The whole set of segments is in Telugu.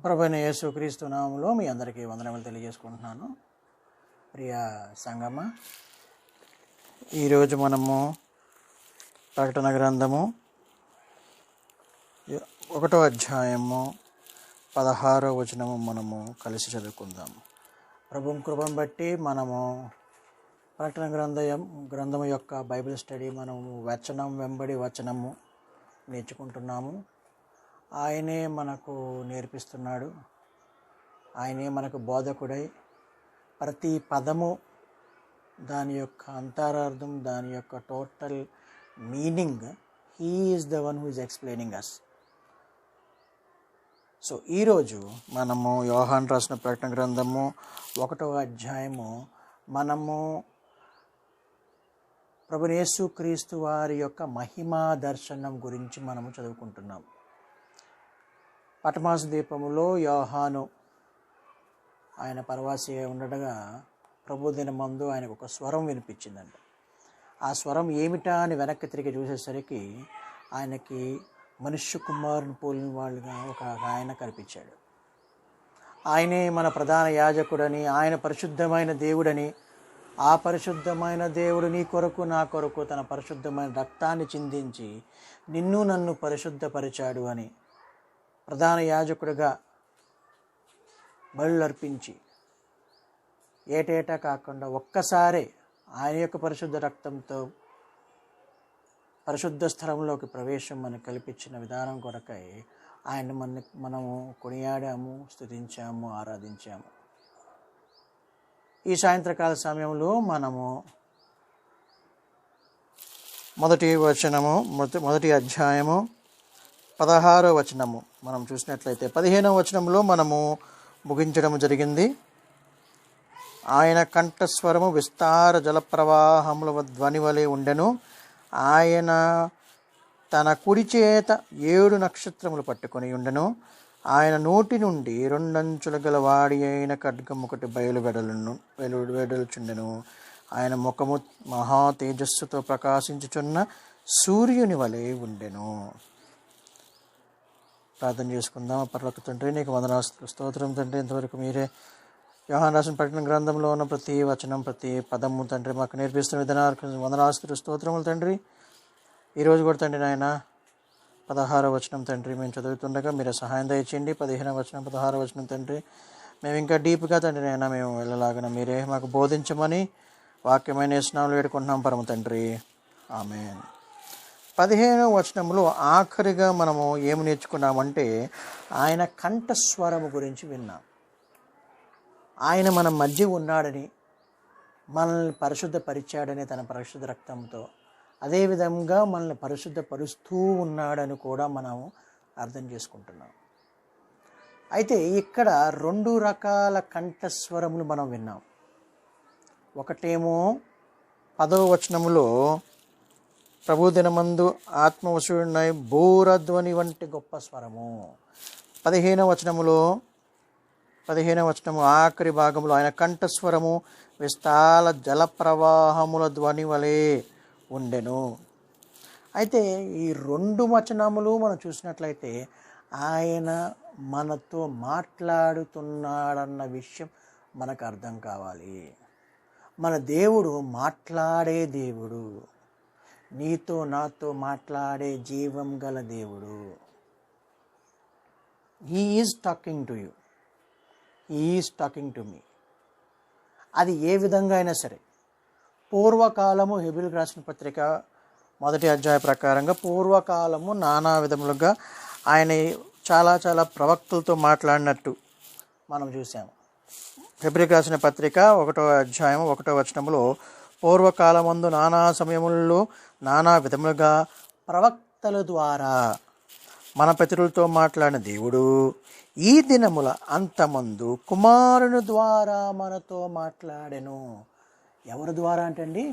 ప్రభువైన యేసుక్రీస్తు నామములో మీ అందరికీ వందనములు తెలియజేసుకుంటున్నాను. ప్రియ సంగమ, ఈరోజు మనము ప్రకటన గ్రంథము 1వ అధ్యాయము 16వ వచనము మనము కలిసి చదువుకుందాము. ప్రభువు కృపను బట్టి మనము ప్రకటన గ్రంథము యొక్క బైబిల్ స్టడీ మనము వచనం వెంబడి వచనము నేర్చుకుంటున్నాము. ఆయనే మనకు నేర్పిస్తున్నాడు, ఆయనే మనకు బోధకుడై ప్రతి పదము దాని యొక్క అంతరార్థం, దాని యొక్క total meaning, he is the one who is explaining us. So ఈరోజు మనము యోహాను రాసిన ప్రకటన గ్రంథము 1వ అధ్యాయము మనము ప్రభువైన యేసుక్రీస్తు వారి యొక్క మహిమా దర్శనం గురించి మనము చదువుకుంటున్నాం. పటమాసు ద్వీపములో యోహాను ఆయన పరవాసిగా ఉండగా ప్రభు దినమందు ఆయనకు ఒక స్వరం వినిపించిందంట. ఆ స్వరం ఏమిటా అని వెనక్కి తిరిగి చూసేసరికి ఆయనకి మనుష్య కుమారుని పోలిన వాళ్ళుగా ఒక ఆయన కనిపించాడు. ఆయనే మన ప్రధాన యాజకుడని, ఆయన పరిశుద్ధమైన దేవుడని, ఆ పరిశుద్ధమైన దేవుడు నీ కొరకు నా కొరకు తన పరిశుద్ధమైన రక్తాన్ని చిందించి నిన్ను నన్ను పరిశుద్ధపరిచాడు అని ప్రధాన యాజకుడిగా బలులు అర్పించి ఏటేటా కాకుండా ఒక్కసారే ఆయన యొక్క పరిశుద్ధ రక్తంతో పరిశుద్ధ స్థలంలోకి ప్రవేశం మనకు కల్పించిన విధానం కొరకై ఆయన మనము కొనియాడాము, స్తుతించాము, ఆరాధించాము. ఈ సాయంత్రకాల సమయంలో మనము మొదటి అధ్యాయము 16వ వచనము మనం చూసినట్లయితే 15వ వచనంలో మనము ముగించడం జరిగింది. ఆయన కంఠస్వరము విస్తార జలప్రవాహముల ధ్వని వలె ఉండెను. ఆయన తన కుడి చేత 7 నక్షత్రములు పట్టుకొని ఉండెను. ఆయన నోటి నుండి 2 అంచుల గల వాడి అయిన ఖడ్గం ఒకటి బయలువెడలుచుండెను. ఆయన ముఖము మహా తేజస్సుతో ప్రకాశించుచున్న సూర్యుని వలె ఉండెను. ప్రార్థన చేసుకుందాం. పరలోక తండ్రి, నీకు వందనాస్తులు, స్తోత్రం తండ్రి. ఇంతవరకు మీరే యోహాను రాసిన ప్రకటన గ్రంథంలో ఉన్న ప్రతి వచనం, ప్రతి పదము తండ్రి మాకు నేర్పిస్తున్న విధానాలకు వందనాస్తులు, స్తోత్రములు తండ్రి. ఈరోజు కూడా తండ్రి నాయన 16వ వచనం తండ్రి మేము చదువుతుండగా మీరు సహాయం దయచేయండి. 15వ వచనం, 16వ వచనం తండ్రి మేము ఇంకా డీప్గా తండ్రి నాయన మేము వెళ్ళలాగిన మీరే మాకు బోధించమని వాక్యమైన స్నానాలు వేడుకుంటున్నాం పరమ తండ్రి, ఆమేన్. 15వ వచనంలో ఆఖరిగా మనము ఏమి నేర్చుకున్నామంటే ఆయన కంఠస్వరము గురించి విన్నాం. ఆయన మన మధ్య ఉన్నాడని, మనల్ని పరిశుద్ధపరిచాడని తన పరిశుద్ధ రక్తంతో, అదేవిధంగా మనల్ని పరిశుద్ధపరుస్తూ ఉన్నాడని కూడా మనము అర్థం చేసుకుంటున్నాం. అయితే ఇక్కడ 2 రకాల కంఠస్వరములు మనం విన్నాం. ఒకటేమో 10వ వచనములో ప్రభు దినమందు ఆత్మవశుడునై బోరధ్వని వంటి గొప్ప స్వరము. 15వ వచనము ఆఖరి భాగంలో ఆయన కంఠస్వరము విస్తాల జల ప్రవాహముల ధ్వని వలె ఉండెను. అయితే ఈ 2 వచనములు మనం చూసినట్లయితే ఆయన మనతో మాట్లాడుతున్నాడన్న విషయం మనకు అర్థం కావాలి. మన దేవుడు మాట్లాడే దేవుడు, నీతో నాతో మాట్లాడే జీవం గల దేవుడు. He is talking to you, he is talking to me. అది ఏ విధంగా అయినా సరే, పూర్వకాలము హెబ్రీయులకు రాసిన పత్రిక 1వ అధ్యాయ ప్రకారంగా పూర్వకాలము నానా విధములుగా ఆయన చాలా చాలా ప్రవక్తలతో మాట్లాడినట్టు మనం చూసాము. హెబ్రీయులకు రాసిన పత్రిక 1వ అధ్యాయం 1వ వచనంలో పూర్వకాలమందు నానా సమయములలో నానా విధములుగా ప్రవక్తల ద్వారా మన పితరులతో మాట్లాడిన దేవుడు ఈ దినముల అంతమందు కుమారుని ద్వారా మనతో మాట్లాడెను. ఎవరి ద్వారా అంటండి?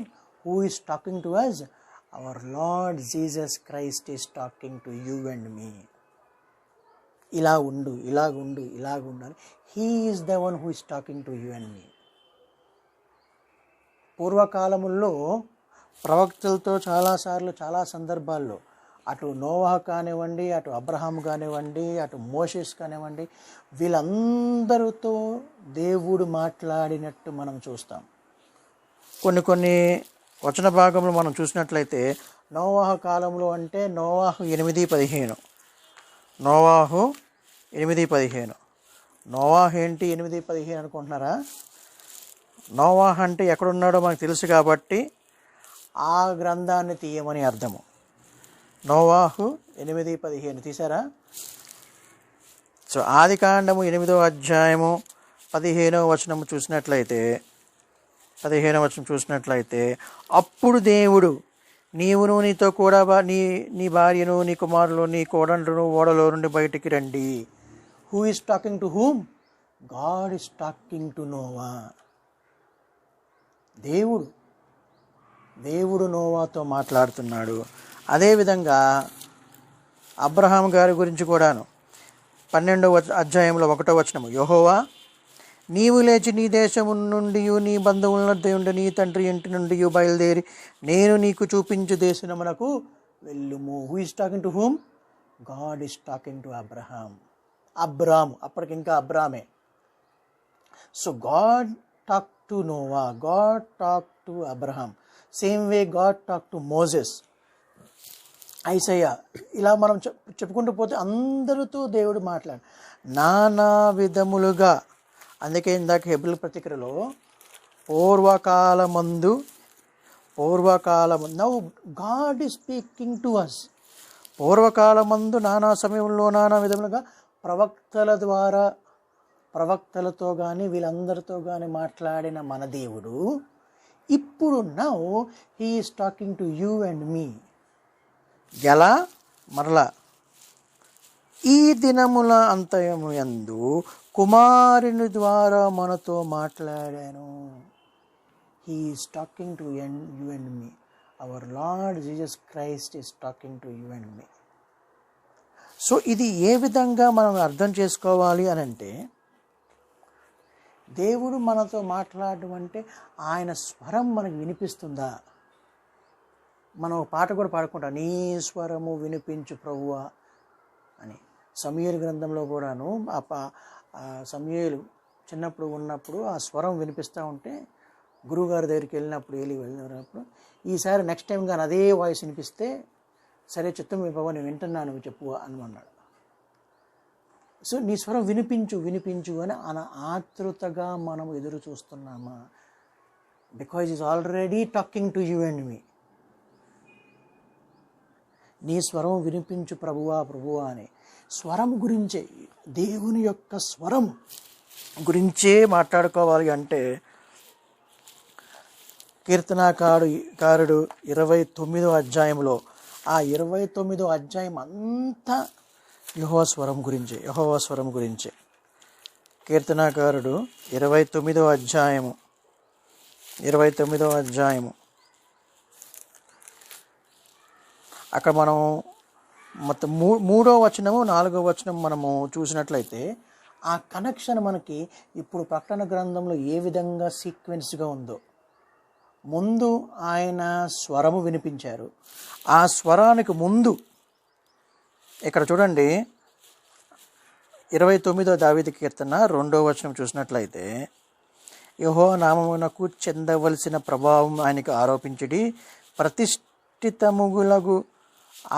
Who is talking to us? Our Lord Jesus Christ is talking to you and me. ఇలా ఉండు, ఇలాగుండు, ఇలాగుండు అని he is the one who is talking to you and me. పూర్వకాలముల్లో ప్రవక్తలతో చాలాసార్లు చాలా సందర్భాల్లో అటు నోవాహు కానివ్వండి, అటు అబ్రహాం కానివ్వండి, అటు మోషేస్ కానివ్వండి, వీళ్ళందరితో దేవుడు మాట్లాడినట్టు మనం చూస్తాం. కొన్ని వచన భాగంలో మనం చూసినట్లయితే నోవాహు కాలంలో అంటే నోవాహు 8:15, నోవాహు 8:15. నోవాహు ఏంటి 8:15 అనుకుంటున్నారా? నోవాహు అంటే ఎక్కడున్నాడో మనకు తెలుసు కాబట్టి ఆ గ్రంథాన్ని తీయమని అర్థము. నోవాహు 8:15 తీసారా? సో ఆదికాండము 8వ అధ్యాయము 15వ వచనం చూసినట్లయితే, 15వ వచనం చూసినట్లయితే, అప్పుడు దేవుడు నీవును నీతో కూడా నీ భార్యను నీ కుమారులు నీ కోడళ్ళను ఓడలో నుండి బయటికి రండి. Who is talking to whom? God is talking to Noah. దేవుడు నోవాతో మాట్లాడుతున్నాడు. అదేవిధంగా అబ్రహాం గారి గురించి కూడాను 12వ అధ్యాయంలో 1వ వచనము, యెహోవా నీవు లేచి నీ దేశము నుండి నీ బంధువుల నుండి నీ తండ్రి ఇంటి నుండి బయలుదేరి నేను నీకు చూపించు దేశమునకు వెళ్ళుము. Who is talking to whom? God is talking to Abram. అప్పటికి ఇంకా అబ్రామే. So God talk to Noah, God talk to Abraham, same way God talk to Moses, Isaiah. ఇలా మనం చెప్పుకుంటూ పోతే అందరితో దేవుడు మాట్లాడు నానా విధములుగా. అందుకే ఇందాక హెబ్రీ పత్రికలో పూర్వకాలమందు now God is speaking to us. పూర్వకాలమందు నానా సమయంలో నానా విధములుగా ప్రవక్తలతో కానీ వీళ్ళందరితో కానీ మాట్లాడిన మన దేవుడు ఇప్పుడు now he is talking to you and me. ఎలా? మరలా ఈ దినముల అంతయము యందు కుమారుని ద్వారా మనతో మాట్లాడాను. He is talking to you and me. Our Lord Jesus Christ is talking to you and me. So ఇది ఏ విధంగా మనం అర్థం చేసుకోవాలి అని అంటే, దేవుడు మనతో మాట్లాడడం అంటే ఆయన స్వరం మనకు వినిపిస్తుందా? మనం ఒక పాట కూడా పాడుకుంటాం, నీ స్వరము వినిపించు ప్రభువా అని. సమూయేలు గ్రంథంలో కూడాను సమూయేలు చిన్నప్పుడు ఉన్నప్పుడు ఆ స్వరం వినిపిస్తూ ఉంటే గురువుగారి దగ్గరికి వెళ్ళినప్పుడు ఈసారి నెక్స్ట్ టైం కానీ అదే వాయిస్ వినిపిస్తే, సరే చిత్తం మీ బాబా నేను వింటున్నాను చెప్పు అని అన్నాడు. సో నీ స్వరం వినిపించు అని ఆతృతగా మనం ఎదురు చూస్తున్నామా? Because is already talking to you and me. నీ స్వరం వినిపించు ప్రభువా అని స్వరం గురించే, దేవుని యొక్క స్వరం గురించే మాట్లాడుకోవాలి అంటే కీర్తనాకారుడు 29వ అధ్యాయంలో ఆ 29వ అధ్యాయం అంతా యెహోవా స్వరం గురించే. కీర్తనాకారుడు 29వ అధ్యాయము అక్కడ మనం మొత్తం 3వ వచనము 4వ వచనం మనము చూసినట్లయితే ఆ కనెక్షన్ మనకి ఇప్పుడు ప్రకటన గ్రంథంలో ఏ విధంగా సీక్వెన్స్గా ఉందో. ముందు ఆయన స్వరము వినిపించారు. ఆ స్వరానికి ముందు ఇక్కడ చూడండి 29వ దావీదు కీర్తన 2వ వచనం చూసినట్లయితే, యెహోవా నామమునకు చెందవలసిన ప్రభావం ఆయనకు ఆరోపించుడి, ప్రతిష్ఠితముగులగు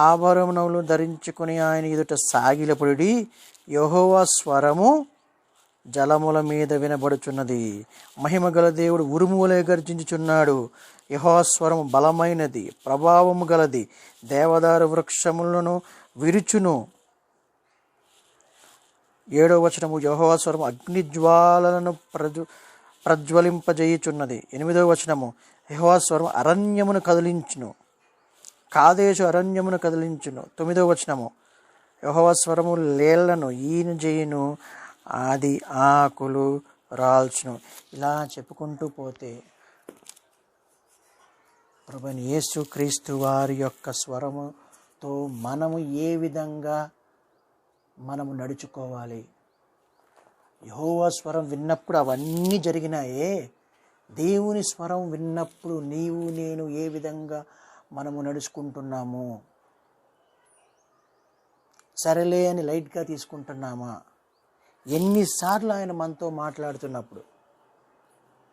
ఆభరణములు ధరించుకుని ఆయన ఎదుట సాగిలపడి, యెహోవా స్వరము జలముల మీద వినబడుచున్నది, మహిమగల దేవుడు ఉరుములే గర్జించుచున్నాడు, యెహోవా స్వరము బలమైనది, ప్రభావము గలది, దేవదారు వృక్షములను విరుచును. 7వ వచనము, యెహోవా స్వరము అగ్నిజ్వాలలను ప్రజ్వలింపజేయుచున్నది. 8వ వచనము, యెహోవా స్వరము అరణ్యమును కదిలించును, కాదేశు అరణ్యమును కదిలించును. 9వ వచనము, యెహోవా స్వరము లేళ్లను ఈనజేయును, అది ఆకులు రాల్చును. ఇలా చెప్పుకుంటూ పోతే ప్రభువైన యేసు క్రీస్తు వారి యొక్క స్వరముతో మనము ఏ విధంగా మనము నడుచుకోవాలి. యెహోవా స్వరం విన్నప్పుడు అవన్నీ జరిగినాయే. దేవుని స్వరం విన్నప్పుడు నీవు నేను ఏ విధంగా మనము నడుచుకుంటున్నాము. సరేలే అని లైట్గా తీసుకుంటున్నామా? ఎన్నిసార్లు ఆయన మనతో మాట్లాడుతున్నప్పుడు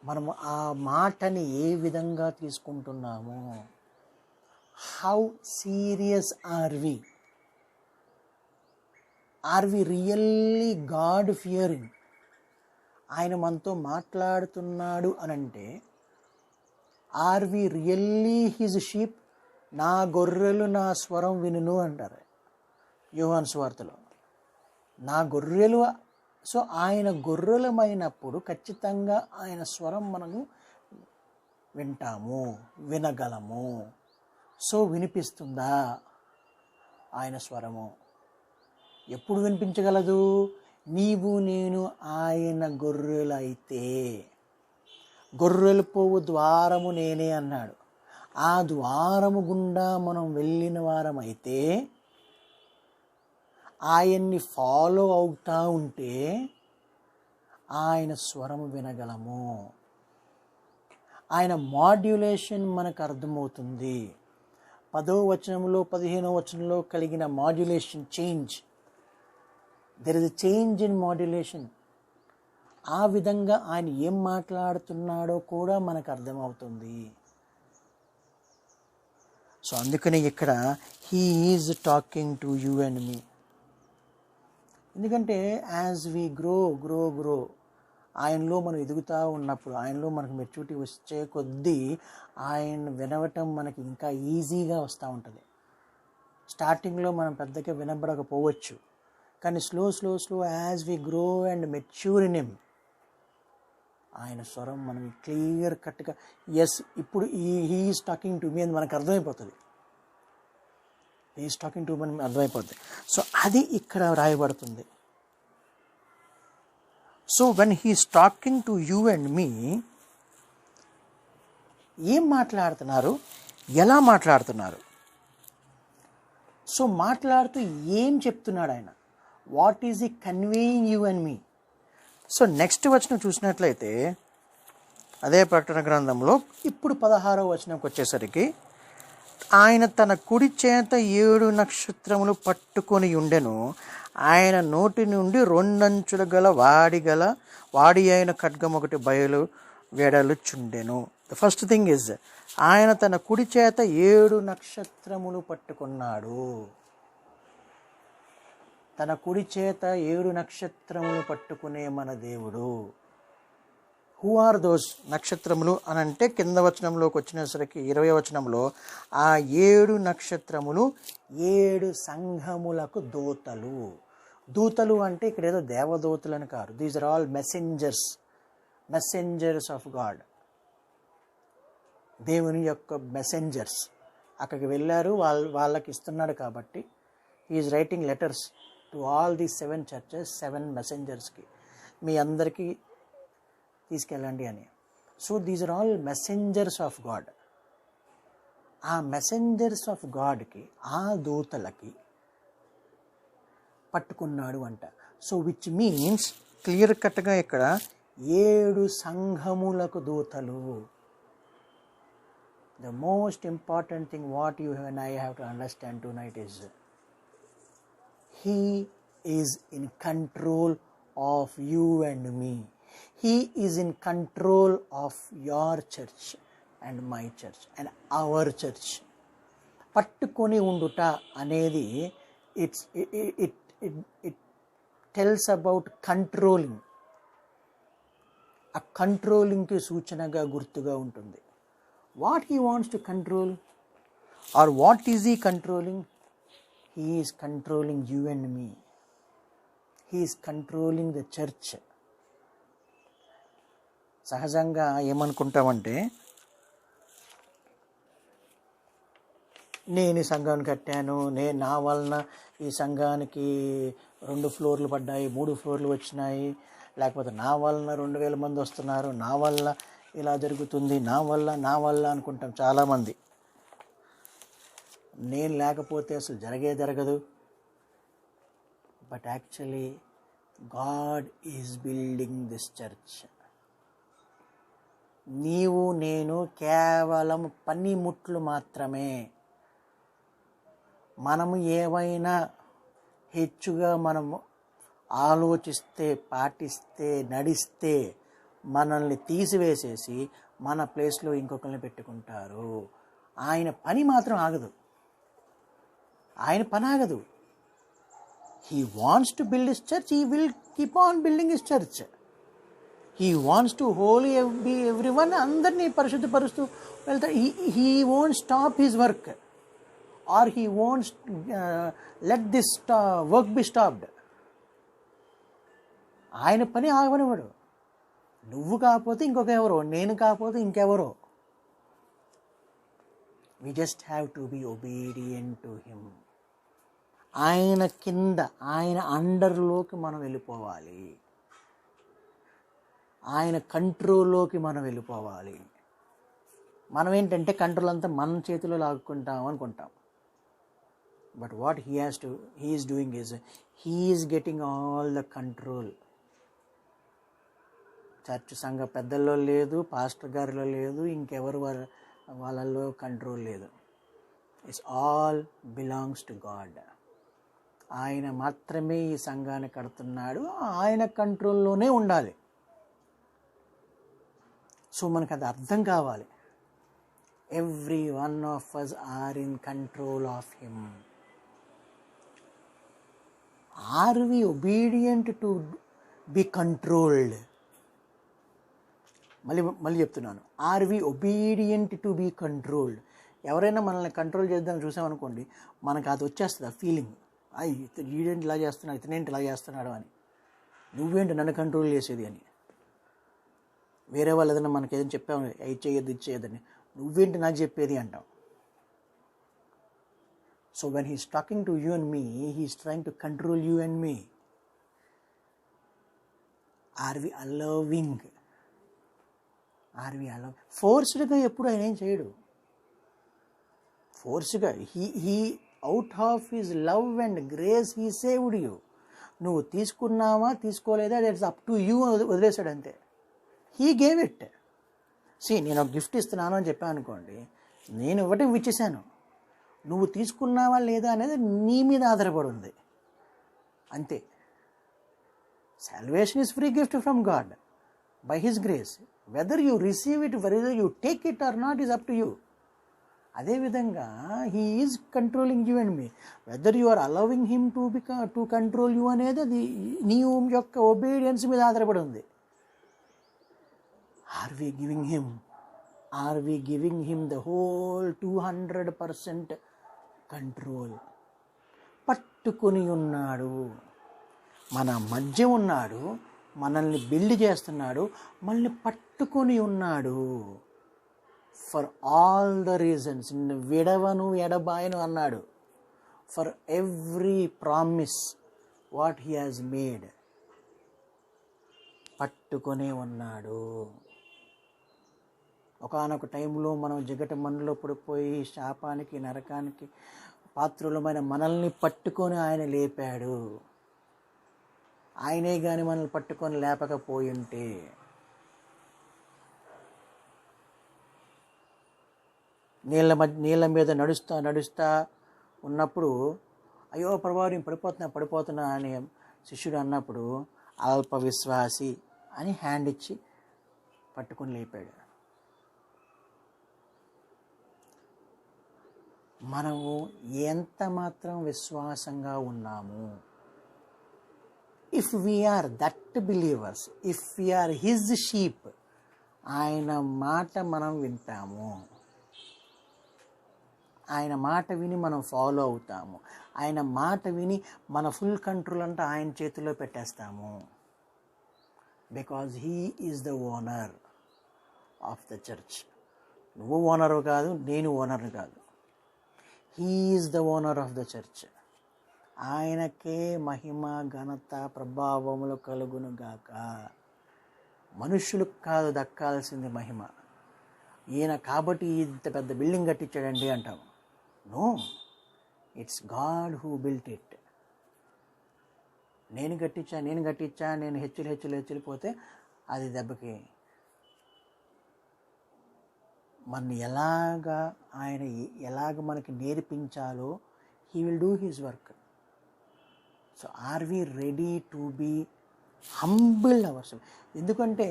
మనము ఆ మాటని ఏ విధంగా తీసుకుంటున్నాము? How serious are we? Are we really God fearing? ఆయన మనతో మాట్లాడుతున్నాడు అనంటే are we really his sheep? నా గొర్రెలు నా స్వరం వినును అంటారు యోహాను సువార్తలో. నా గొర్రెలు. సో ఆయన గొర్రెలమైనప్పుడు ఖచ్చితంగా ఆయన స్వరం మనము వింటాము, వినగలము. సో వినిపిస్తుందా ఆయన స్వరము? ఎప్పుడు వినిపించగలదు? నీవు నేను ఆయన గొర్రెలైతే. గొర్రెలు పోవు ద్వారము నేనే అన్నాడు. ఆ ద్వారము గుండా మనం వెళ్ళిన వారమైతే, ఆయన్ని ఫాలో అవుతూ ఉంటే ఆయన స్వరము వినగలము. ఆయన మాడ్యులేషన్ మనకు అర్థమవుతుంది. 10వ వచనంలో 15వ వచనంలో కలిగిన modulation change. There is a change in modulation. ఆ విధంగా ఆయన ఏం మాట్లాడుతున్నాడో కూడా మనకు అర్థమవుతుంది. సో అందుకని ఇక్కడ he is talking to you and me. ఎందుకంటే యాజ్ వి గ్రో ఆయనలో మనం ఎదుగుతూ ఉన్నప్పుడు, ఆయనలో మనకు మెచ్యూరిటీ వచ్చే కొద్దీ ఆయన వినవటం మనకి ఇంకా ఈజీగా వస్తూ ఉంటుంది. స్టార్టింగ్లో మనం పెద్దగా వినబడకపోవచ్చు, కానీ slow as we grow and mature in him, ఆయన స్వరం మనం క్లియర్ కట్గా ఎస్ ఇప్పుడు he is talking to me అని మనకు అర్థమైపోతుంది. ఈజ్ టాకింగ్ టు మీ అని అర్థమైపోతుంది. సో అది ఇక్కడ రాయబడుతుంది. So when he's talking to you and me, ఏం మాట్లాడుతున్నారు, ఎలా మాట్లాడుతున్నారు? సో మాట్లాడుతూ ఏం చెప్తున్నాడు ఆయన? What is he conveying you and me? So next వచనం చూసినట్లయితే అదే ప్రకటన గ్రంథంలో ఇప్పుడు 16వ వచనంకి వచ్చేసరికి, ఆయన తన కుడి చేత 7 నక్షత్రములు పట్టుకొని ఉండెను. ఆయన నోటి నుండి 2 అంచుల గల వాడి అయిన ఖడ్గం ఒకటి బయలు వెడలుచుండెను. ద ఫస్ట్ థింగ్ ఇస్, ఆయన తన కుడి చేత 7 నక్షత్రములు పట్టుకున్నాడు. తన కుడి చేత 7 నక్షత్రములు పట్టుకునే మన దేవుడు. హూ ఆర్ దోస్ నక్షత్రములు అని అంటే కింద వచనంలోకి వచ్చినసరికి 20వ వచనంలో ఆ 7 నక్షత్రములు 7 సంఘములకు దూతలు. దూతలు అంటే ఇక్కడ ఏదో దేవదూతలని కాదు. These are all messengers of God. దేవుని యొక్క మెసెంజర్స్ అక్కడికి వెళ్ళారు, వాళ్ళకి ఇస్తున్నాడు కాబట్టి he is writing letters to all the 7 churches, 7 మెసెంజర్స్కి, మీ అందరికీ తీసుకెళ్ళండి అని. So these are all messengers of God. ఆ మెసెంజర్స్ ఆఫ్ గాడ్కి, ఆ దూతలకి పట్టుకున్నాడు అంట. సో విచ్ మీన్స్ క్లియర్ కట్గా ఇక్కడ 7 సంఘములకు దూతలు. The most important thing what you and I have to understand tonight is He is in control of you and me. He is in control of your church and my church and our church. పట్టుకొని ఉండుట అనేది it tells about controlling. ఆ కంట్రోలింగ్కి సూచనగా గుర్తుగా ఉంటుంది. What he wants to control, or what is he controlling? He is controlling you and me. He is controlling the church. సహజంగా ఏమనుకుంటామంటే, నేను ఈ సంఘాన్ని కట్టాను, నా వలన ఈ సంఘానికి 2 ఫ్లోర్లు పడ్డాయి, 3 ఫ్లోర్లు వచ్చినాయి, లేకపోతే నా వలన 2000 మంది వస్తున్నారు, నా వల్ల ఇలా జరుగుతుంది, నా వల్ల అనుకుంటాం చాలామంది. నేను లేకపోతే అసలు జరగదు. But actually God is building this church. నీవు నేను కేవలం పనిముట్లు మాత్రమే. మనము ఏవైనా హెచ్చుగా మనం ఆలోచిస్తే, పాటిస్తే, నడిస్తే మనల్ని తీసివేసేసి మన ప్లేస్లో ఇంకొకరిని పెట్టుకుంటారు. ఆయన పని మాత్రం ఆగదు. ఆయన పని ఆగదు. He wants to build his church, he will keep on building his church. He wants to holy be everyone, అందరినీ పరిశుద్ధపరుస్తూ వెళ్తాడు. He won't stop his work or he won't let this work be stopped. ఆయన పని ఆగనివాడు. నువ్వు కాకపోతే ఇంకొక ఎవరో, నేను కాకపోతే ఇంకెవరో. We just have to be obedient to him. ఆయన కింద, ఆయన అండర్లోకి మనం వెళ్ళిపోవాలి. ఆయన కంట్రోల్లోకి మనం వెళ్ళిపోవాలి. మనం ఏంటంటే కంట్రోల్ అంతా మన చేతిలో లాక్కుంటాం అనుకుంటాం. But what he is doing is he is getting all the control. Church సంఘ పెద్దల్లో లేదు, పాస్టర్ గారిలో లేదు, ఇంకెవరు వాళ్ళల్లో కంట్రోల్ లేదు. It's all belongs to God. ఆయన మాత్రమే ఈ సంఘాన్ని కడుతున్నాడు. ఆయన కంట్రోల్లోనే ఉండాలి. సో మనకు అది అర్థం కావాలి. Every one of us are in control of him. Are we obedient to be controlled? మళ్ళీ చెప్తున్నాను, are we obedient to be controlled? ఎవరైనా మనల్ని కంట్రోల్ చేద్దామని చూసామనుకోండి, మనకు అది వచ్చేస్తుంది, ఆ ఫీలింగ్. ఈడేంటి ఇలా చేస్తున్నాడు, ఇతనేంటి ఇలా చేస్తున్నాడు అని, నువ్వేంటి నన్ను కంట్రోల్ చేసేది అని. వేరే వాళ్ళు ఏదైనా మనకి ఏదైనా చెప్పాము, ఇది చేయొద్దు ఇది చేయొద్దని, నువ్వేంటి నాకు చెప్పేది అంటాం. So when he's talking to you and me, he's trying to control you and me. Are we allowing? ఫోర్స్డ్గా ఎప్పుడు ఆయన ఏం చేయడు. ఫోర్స్గా he out of his love and grace he saved you. నువ్వు తీసుకున్నావా తీసుకోలేదా, దట్స్ అప్ టు యూ వదిలేశాడు అంతే. He gave it. నేను ఒక గిఫ్ట్ ఇస్తున్నాను అని చెప్పాను అనుకోండి, నేను ఇవ్వటం ఇచ్చేసాను. నువ్వు తీసుకున్నావా లేదా అనేది నీ మీద ఆధారపడి ఉంది అంతే. Salvation is free gift from God by his grace. Whether you receive it, whether you take it or not, is up to you. అదేవిధంగా he is controlling you and me. Whether you are allowing him to control you అనేది అది నీ యొక్క ఒబీడియన్స్ మీద ఆధారపడి ఉంది. Are we giving him the whole 200% control? పట్టుకొని ఉన్నాడు, మన మధ్య ఉన్నాడు, మనల్ని బిల్డ్ చేస్తున్నాడు, మనల్ని పట్టుకొని ఉన్నాడు. ఫర్ ఆల్ ద రీజన్స్, విడవను ఎడబాయను అన్నాడు. For every promise what he has made, పట్టుకొనే ఉన్నాడు. ఒకానొక టైంలో మనం జిగట మనలో పడిపోయి శాపానికి నరకానికి పాత్రులమైన మనల్ని పట్టుకొని ఆయన లేపాడు. ఆయనే కానీ మనల్ని పట్టుకొని లేపకపోయి ఉంటే, నీళ్ళ మీద నడుస్తా ఉన్నప్పుడు, అయ్యో ప్రభావం నేను పడిపోతున్నా అని శిష్యుడు అన్నప్పుడు, అల్ప విశ్వాసి అని హ్యాండ్ ఇచ్చి పట్టుకొని లేపాడు. మనము ఎంత మాత్రం విశ్వాసంగా ఉన్నాము? If we are that believers, if we are his sheep, ఆయన మాట మనం వింటాము, ఆయన మాట విని మనం ఫాలో అవుతాము, ఆయన మాట విని మన ఫుల్ కంట్రోల్ అంతా ఆయన చేతిలో పెట్టేస్తాము. Because he is the owner of the church. నువ్వు ఓనరు కాదు, నేను ఓనర్ని కాదు. He is the owner of the church. ఆయనకే మహిమ ఘనత ప్రభావములు కలుగును గాక. మనుష్యులకు కాదు దక్కాల్సింది మహిమ. ఈయన కాబట్టి ఇంత పెద్ద బిల్డింగ్ కట్టించాడండి అంటాం. No, it's God who built it. నేను కట్టించా, నేను హెచ్చులిపోతే అది దెబ్బకి మన ఎలాగ మనకి నేర్పించాలో he will do his work. So are we ready to be humbled our? ఎందుకంటే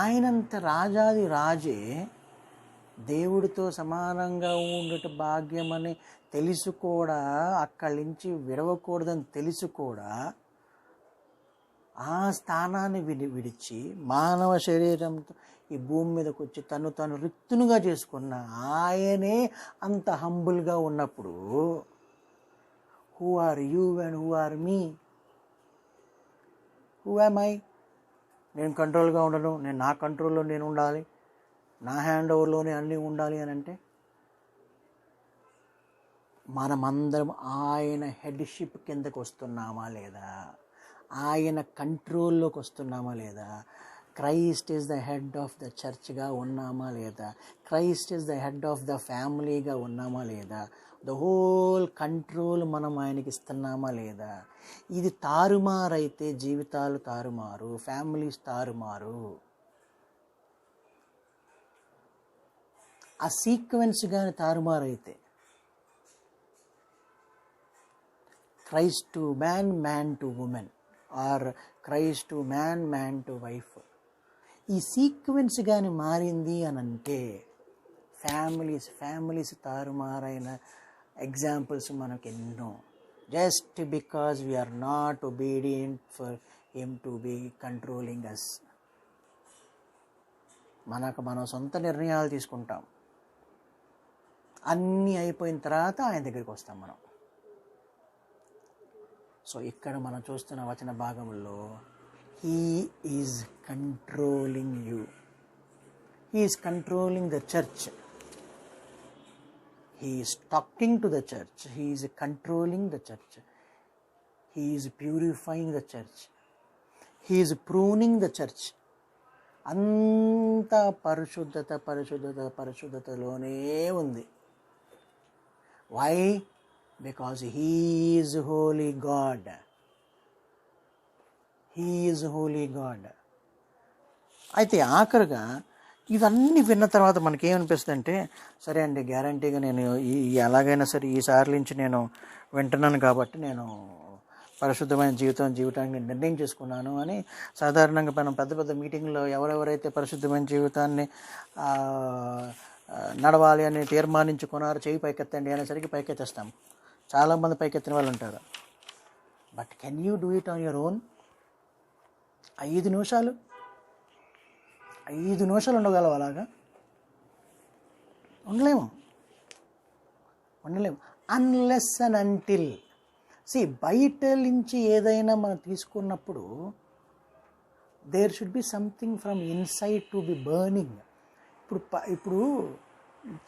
ఆయనంత రాజాది రాజే దేవుడితో సమానంగా ఉండట భాగ్యమని తెలుసు కూడా, అక్కడి నుంచి విడవకూడదని తెలుసు కూడా, ఆ స్థానాన్ని విడిచి మానవ శరీరంతో ఈ భూమి మీదకి వచ్చి తను రిక్తునుగా చేసుకున్న ఆయనే అంత హంబుల్గా ఉన్నప్పుడు, who are you and who are me? Who am I? నేను కంట్రోల్గా ఉండను, నా కంట్రోల్లో నేను ఉండాలి, నా హ్యాండ్ ఓవర్లోనే అన్నీ ఉండాలి అని అంటే, మనమందరం ఆయన హెడ్షిప్ కిందకు వస్తున్నామా లేదా? ఆయన కంట్రోల్లోకి వస్తున్నామా లేదా? Christ is the head of the చర్చ్గా ఉన్నామా లేదా? Christ is the head of the ఫ్యామిలీగా ఉన్నామా లేదా? ద హోల్ కంట్రోల్ మనం ఆయనకి ఇస్తున్నామా లేదా? ఇది తారుమారైతే జీవితాలు తారుమారు, ఫ్యామిలీస్ తారుమారు. ఆ సీక్వెన్స్ కానీ తారుమారైతే, Christ to man, man to women, or Christ to man, man to wife, ఈ సీక్వెన్స్ కానీ మారింది అని అంటే ఫ్యామిలీస్ తారుమారైన ఎగ్జాంపుల్స్ మనకు ఎన్నో. Just because we're not obedient for him to be controlling us. మనం సొంత నిర్ణయాలు తీసుకుంటాం, అన్నీ అయిపోయిన తర్వాత ఆయన దగ్గరికి వస్తాం మనం. సో ఇక్కడ మనం చూస్తున్న వచన భాగంలో he is controlling you, he is controlling the church, he is talking to the church, he is controlling the church, he is purifying the church, he is pruning the church. అంత పరిశుద్ధతలోనే ఉంది. Why? Because he is holy God, he is holy God. అయితే ఆఖరిగా ఇవన్నీ విన్న తర్వాత మనకేమనిపిస్తుంది అంటే, సరే అండి, గ్యారంటీగా నేను ఎలాగైనా సరే ఈసారి నుంచి నేను వింటున్నాను కాబట్టి నేను పరిశుద్ధమైన జీవితానికి నేను నిర్ణయం చేసుకున్నాను అని సాధారణంగా మనం పెద్ద పెద్ద మీటింగ్లో ఎవరెవరైతే పరిశుద్ధమైన జీవితాన్ని నడవాలి అని తీర్మానించుకున్నారు, చేయి పైకెత్తండి అనేసరికి పైకెత్తేస్తాం. చాలామంది పైకెత్తిన వాళ్ళు ఉంటారు. But can you do it on your own? 5 నిమిషాలు ఉండగలవు అలాగా? ఉండలేము. Unless and until. బయట నుంచి ఏదైనా మనం తీసుకున్నప్పుడు there should be something from inside to be burning. ఇప్పుడు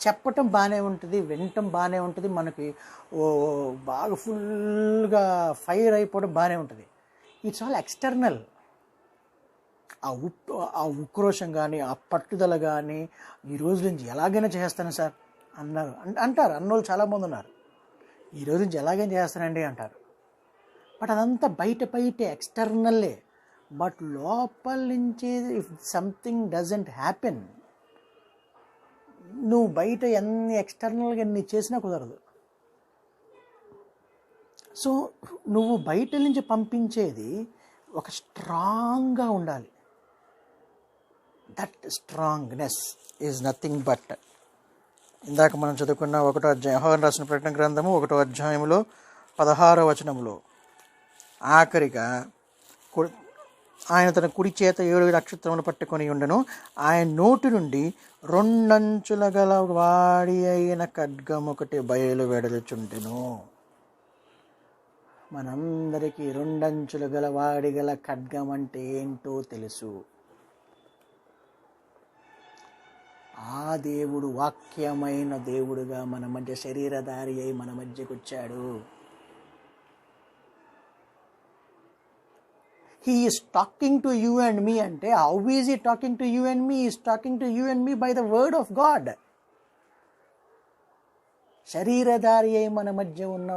చెప్పటం బాగానే ఉంటుంది, వినటం బాగానే ఉంటుంది, మనకి బాగా ఫుల్గా ఫైర్ అయిపోవడం బాగానే ఉంటుంది. It's all external. ఆ ఉక్రోషం కానీ, ఆ పట్టుదల కానీ, ఈ రోజు నుంచి ఎలాగైనా చేస్తాను సార్ అంటారు. అన్నోళ్ళు చాలామంది ఉన్నారు. ఈ రోజు నుంచి ఎలాగైనా చేస్తానండి అంటారు. బట్ అదంతా బయటే ఎక్స్టర్నల్లే. బట్ లోపల నుంచి ఇఫ్ సంథింగ్ డజంట్ హ్యాపెన్, నువ్వు బయట ఎన్ని ఎక్స్టర్నల్గా ఎన్ని చేసినా కుదరదు. సో నువ్వు బయట నుంచి పంపించేది ఒక స్ట్రాంగ్గా ఉండాలి. That strongness is nothing but, ఇందాక మనం చదువుకున్న 1వ అధ్యాయం, యోహాను రాసిన ప్రకటన గ్రంథము 1వ అధ్యాయంలో 16వ వచనంలో ఆఖరిగా ఆయన తన కుడి చేత 7 నక్షత్రములు పట్టుకొని ఉండెను, ఆయన నోటి నుండి 2 అంచుల గల వాడి అయిన ఖడ్గం ఒకటి బయలు వెడలుచుండెను. మనందరికీ 2 అంచుల గల వాడి గల ఖడ్గం అంటే ఏంటో తెలుసు. ఆ దేవుడు వాక్యమైన దేవుడుగా మన మధ్య శరీరధారి అయి మన మధ్యకు వచ్చాడు. He is talking to you and me అంటే how is he talking to you and me? He is talking to you and me by the word of God. శరీరధారి అయి మన మధ్య ఉన్న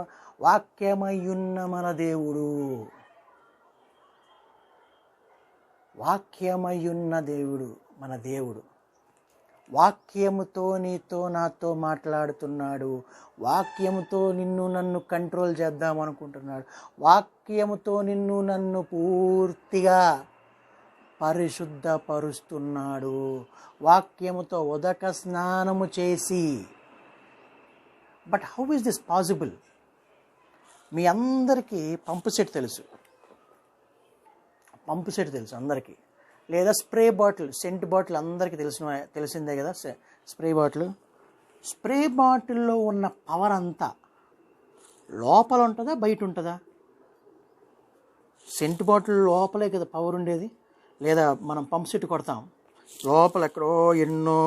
వాక్యమయ్యున్న మన దేవుడు, వాక్యమయ్యున్న దేవుడు మన దేవుడు. వాక్యముతో నీతో నాతో మాట్లాడుతున్నాడు. వాక్యముతో నిన్ను నన్ను కంట్రోల్ చేద్దాం అనుకుంటున్నాడు. వాక్యముతో నిన్ను నన్ను పూర్తిగా పరిశుద్ధపరుస్తున్నాడు. వాక్యముతో ఉదక స్నానము చేసి. But how is this possible? మీ అందరికీ పంపు సెట్ తెలుసు అందరికీ. లేదా స్ప్రే బాటిల్, సెంట్ బాటిల్ అందరికీ తెలిసిందే కదా. స్ప్రే బాటిల్లో ఉన్న పవర్ అంతా లోపల ఉంటుందా బయట ఉంటుందా? సెంట్ బాటిల్ లోపలే కదా పవర్ ఉండేది. లేదా మనం పంప్ సెట్ కొడతాం, లోపల ఎక్కడో ఎన్నో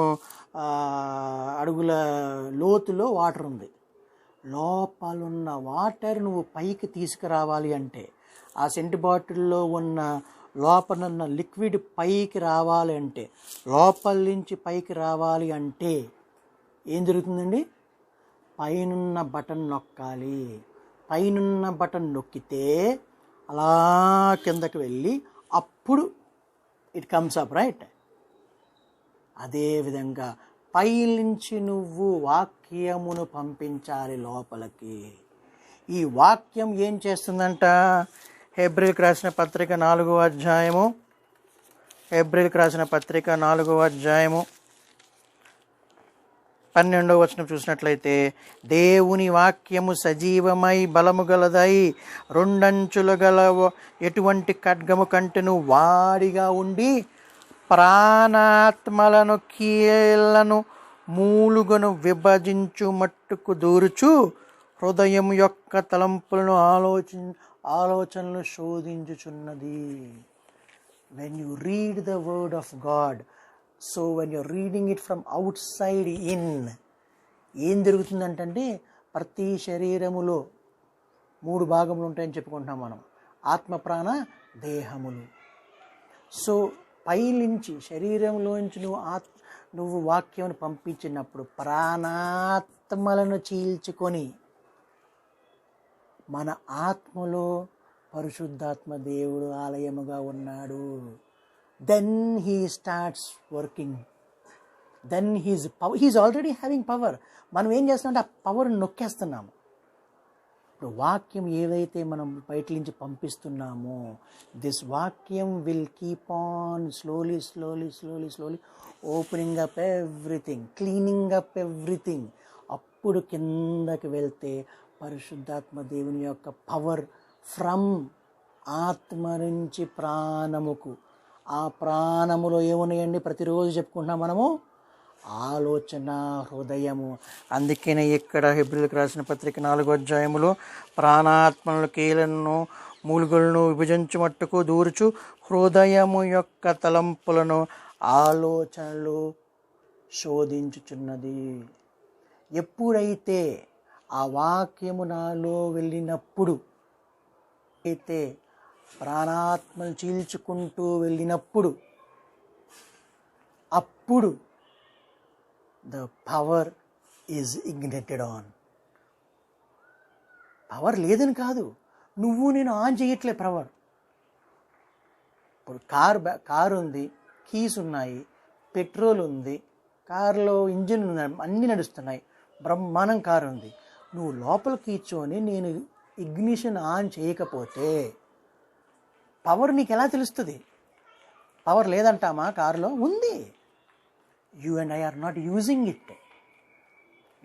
అడుగుల లోతులో వాటర్ ఉంది. లోపలున్న వాటర్ నువ్వు పైకి తీసుకురావాలి అంటే, ఆ సెంట్ బాటిల్లో ఉన్న లోపలున్న లిక్విడ్ పైకి రావాలి అంటే, లోపల నుంచి పైకి రావాలి అంటే ఏం జరుగుతుందండి? పైనున్న బటన్ నొక్కాలి. పైనున్న బటన్ నొక్కితే అలా కిందకి వెళ్ళి అప్పుడు ఇట్ కమ్స్ అప్, రైట్? అదేవిధంగా పైనుంచి నువ్వు వాక్యమును పంపించాలి లోపలికి. ఈ వాక్యం ఏం చేస్తుందంట? హెబ్రీయులకు రాసిన పత్రిక 4వ అధ్యాయము, 12వ వచనం చూసినట్లయితే, దేవుని వాక్యము సజీవమై బలము గలదై రెండంచులు గల ఎటువంటి ఖడ్గము కంటెను వాడిగా ఉండి ప్రాణాత్మలను కీళ్లను మూలుగను విభజించు మట్టుకు దూరుచు హృదయం యొక్క తలంపులను ఆలోచనలు శోధించుచున్నది. When you read the word of God, so when you're reading it from outside in, ఏం జరుగుతుందంటే ప్రతి శరీరములో 3 భాగములు ఉంటాయని చెప్పుకుంటున్నాం మనం, ఆత్మ, ప్రాణ, దేహములు. సో పైనుంచి శరీరంలోంచి నువ్వు వాక్యాన్ని పంపించినప్పుడు ప్రాణాత్మలను చీల్చుకొని మన ఆత్మలో పరిశుద్ధాత్మ దేవుడు ఆలయముగా ఉన్నాడు. Then he starts working. Then he's already having power. మనం ఏం చేస్తున్నామంటే ఆ పవర్ని నొక్కేస్తున్నాము. ఇప్పుడు వాక్యం ఏదైతే మనం బయట నుంచి పంపిస్తున్నామో, దిస్ వాక్యం will keep on slowly opening up everything, cleaning up everything. అప్పుడు కిందకి వెళ్తే పరిశుద్ధాత్మ దేవుని యొక్క పవర్ ఫ్రమ్ ఆత్మ నుంచి ప్రాణముకు. ఆ ప్రాణములో ఏమున్నాయండి? ప్రతిరోజు చెప్పుకుంటున్నాం మనము, ఆలోచన, హృదయము. అందుకనే ఇక్కడ హెబ్రీయులకు రాసిన పత్రిక 4వ అధ్యాయములో ప్రాణాత్మలను కీళ్లను మూలుగులను విభజించు మట్టుకు దూర్చు హృదయము యొక్క తలంపులను ఆలోచనలు శోధించుచున్నది. ఎప్పుడైతే ఆ వాక్యము నాలో వెళ్ళినప్పుడు, అయితే ప్రాణాత్మను చీల్చుకుంటూ వెళ్ళినప్పుడు, అప్పుడు the power is ignited on. Power లేదని కాదు, నువ్వు నేను ఆన్ చేయట్లే పవర్. ఇప్పుడు కారు ఉంది, కీస్ ఉన్నాయి, పెట్రోల్ ఉంది, కారులో ఇంజిన్ ఉంది, అన్నీ నడుస్తున్నాయి, బ్రహ్మాండం కారు ఉంది. నువ్వు లోపల కూర్చొని నేను ఇగ్నిషన్ ఆన్ చేయకపోతే పవర్ నీకు ఎలా తెలుస్తుంది? పవర్ లేదంటామా? కారులో ఉంది. You and I are not using it.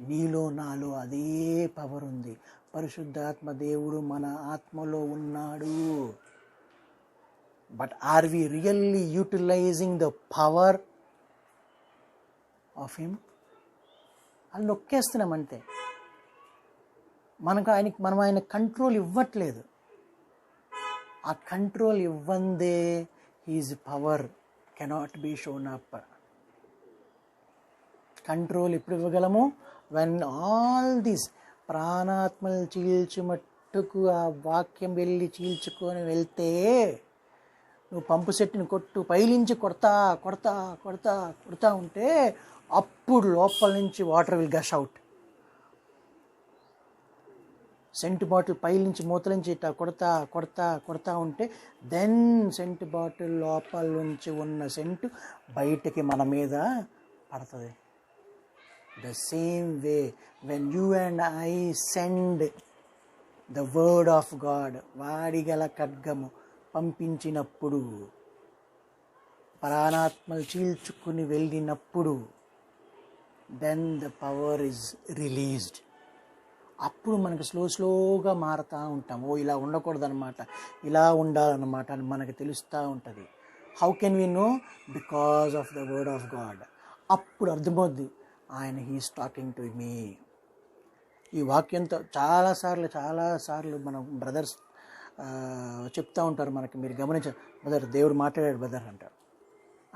నీలో నాలో అదే పవర్ ఉంది. పరిశుద్ధాత్మ దేవుడు మన ఆత్మలో ఉన్నాడు. But are we really utilizing the power of him? అది నొక్కేస్తున్నాం అంతే. మనం ఆయన కంట్రోల్ ఇవ్వట్లేదు. ఆ కంట్రోల్ ఇవ్వందే his power cannot be shown up. Control ఎప్పుడు ఇవ్వగలము? వెన్ ఆల్ దిస్ ప్రాణాత్మలు చీల్చుమట్టుకు ఆ వాక్యం వెళ్ళి చీల్చుకొని వెళ్తే, నువ్వు పంపు సెట్ని కొట్టు, పైనుంచి కొడతా ఉంటే అప్పుడు లోపల నుంచి water will gush out. Scent bottle పైనుంచి మూతల నుంచి ఇట్లా కొడతా ఉంటే దెన్ సెంట్ బాటిల్ లోపల నుంచి ఉన్న సెంటు బయటికి మన మీద పడుతుంది. The same way when you and I send the word of God, వాడిగల ఖడ్గము పంపించినప్పుడు, ప్రాణాత్మలు చీల్చుకుని వెళ్ళినప్పుడు, then the power is released. అప్పుడు మనకు స్లోగా మారుతూ ఉంటాం. ఇలా ఉండకూడదన్నమాట, ఇలా ఉండాలన్నమాట అని మనకు తెలుస్తూ ఉంటుంది. How can we know? Because of the word of God. అప్పుడు అర్థమవుద్ది, ఆయన హీస్ టాకింగ్ టు మీ. ఈ వాక్యంతో చాలాసార్లు మన బ్రదర్స్ చెప్తూ ఉంటారు మనకి, మీరు గమనించారు, బ్రదర్ దేవుడు మాట్లాడాడు బ్రదర్ అంటారు.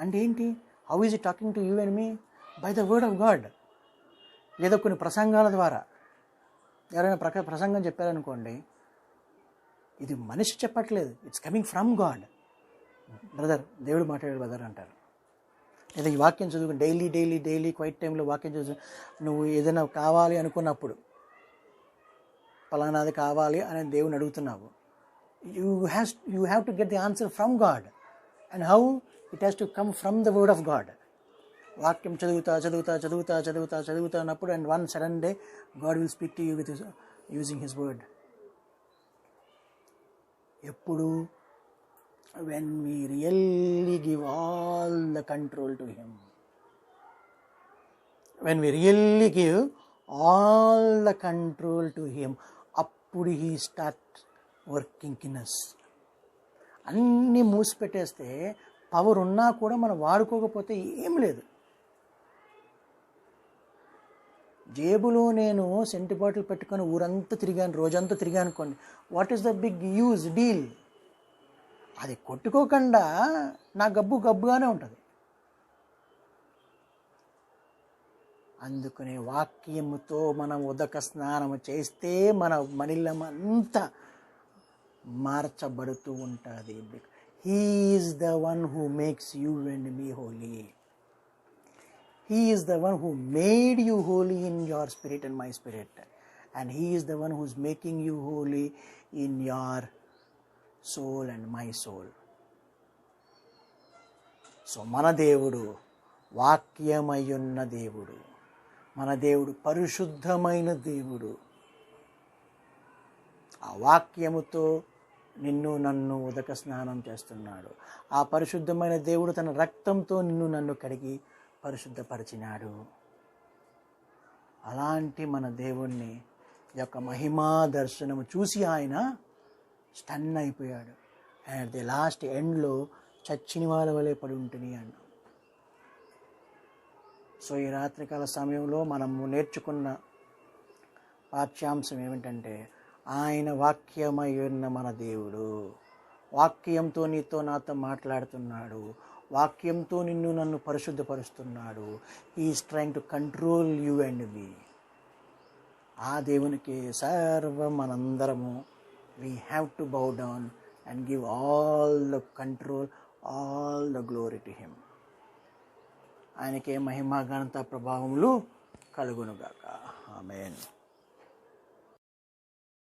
అంటే ఏంటి? How is it talking to you and me? By the word of God. లేదా కొన్ని ప్రసంగాల ద్వారా ఎవరైనా ప్రసంగం చెప్పారనుకోండి, ఇది మనిషి చెప్పట్లేదు, it's coming from God. Brother దేవుడు మాట్లాడాడు బ్రదర్ అంటారు. లేదా ఈ వాక్యం చదువుకుని డైలీ క్వైట్ టైంలో వాక్యం చదువు, నువ్వు ఏదైనా కావాలి అనుకున్నప్పుడు, ఫలానాది కావాలి అని దేవుని అడుగుతున్నావు, you have to get the answer from God. And how? It has to come from the word of God. వాక్యం చదువుతా అన్నప్పుడు, and one sudden day God will speak to you with using his word. ఎప్పుడు? When we really give all the control to him. When we really give all the control to him, అప్పుడు he start working in us. అన్నీ మూసిపెట్టేస్తే పవర్ ఉన్నా కూడా మనం వాడుకోకపోతే ఏం లేదు. జేబులో నేను సెంటు బాటిల్ పెట్టుకొని ఊరంతా తిరిగాను, రోజంతా తిరిగాను అనుకోండి, what is the big use deal? అది కొట్టుకోకుండా నా గబ్బుగానే ఉంటుంది. అందుకనే వాక్యముతో మనం ఉదక స్నానము చేస్తే మన మనీలమంతా మార్చబడుతూ ఉంటుంది. He is the one who makes you and me holy. He is the one who made you holy in your spirit and my spirit. And He is the one who is making you holy in your soul and my soul. So, మన దేవుడు వాక్యమయున్న దేవుడు, మన దేవుడు పరిశుద్ధమైన దేవుడు. ఆ వాక్యముతో నిన్ను నన్ను ఉదక స్నానం చేస్తున్నాడు. ఆ పరిశుద్ధమైన దేవుడు తన రక్తంతో నిన్ను నన్ను కడిగి పరిశుద్ధపరిచినాడు. అలాంటి మన దేవుణ్ణి యొక్క మహిమా దర్శనము చూసి ఆయన స్టన్ అయిపోయాడు. అండ్ అట్ ది లాస్ట్ ఎండ్లో చచ్చిన వాళ్ళ వలె పడి ఉంటుంది అన్న. సో ఈ రాత్రికాల సమయంలో మనము నేర్చుకున్న పాఠ్యాంశం ఏమిటంటే, ఆయన వాక్యమై ఉన్న మన దేవుడు వాక్యంతో నీతో నాతో మాట్లాడుతున్నాడు. వాక్యంతో నిన్ను నన్ను పరిశుద్ధపరుస్తున్నాడు. He is trying to control you and me. ఆ దేవునికి సర్వం మనందరము we have to bow down and give all the control, all the glory to him. ఆయనకే మహిమ ఘనత ప్రభావములు కలుగునుగాక. ఆమేన్.